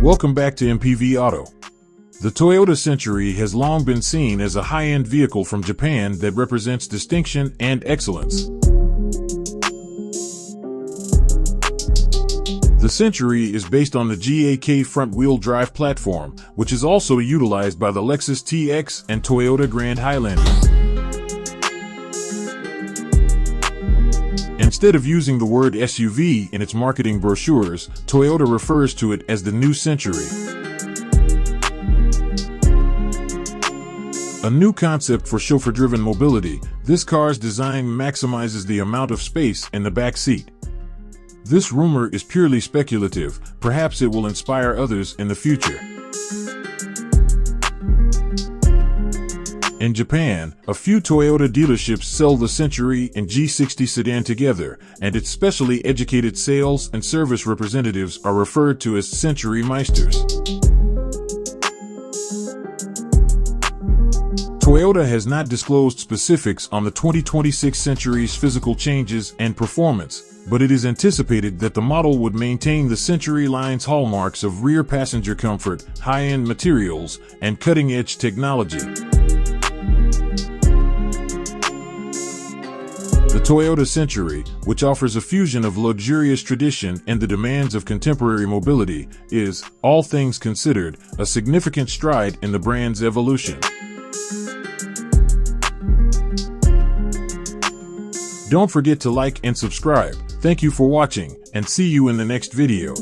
Welcome back to MPV Auto. The Toyota Century has long been seen as a high-end vehicle from Japan that represents distinction and excellence. The Century is based on the GAK front-wheel drive platform, which is also utilized by the Lexus TX and Toyota Grand Highlander. Instead of using the word SUV in its marketing brochures, Toyota refers to it as the new Century. A new concept for chauffeur-driven mobility, this car's design maximizes the amount of space in the back seat. This rumor is purely speculative, perhaps it will inspire others in the future. In Japan, a few Toyota dealerships sell the Century and G60 sedan together, and its specially educated sales and service representatives are referred to as Century Meisters. Toyota has not disclosed specifics on the 2026 Century's physical changes and performance, but it is anticipated that the model would maintain the Century line's hallmarks of rear passenger comfort, high-end materials, and cutting-edge technology. The Toyota Century, which offers a fusion of luxurious tradition and the demands of contemporary mobility, is, all things considered, a significant stride in the brand's evolution. Don't forget to like and subscribe. Thank you for watching, and see you in the next video.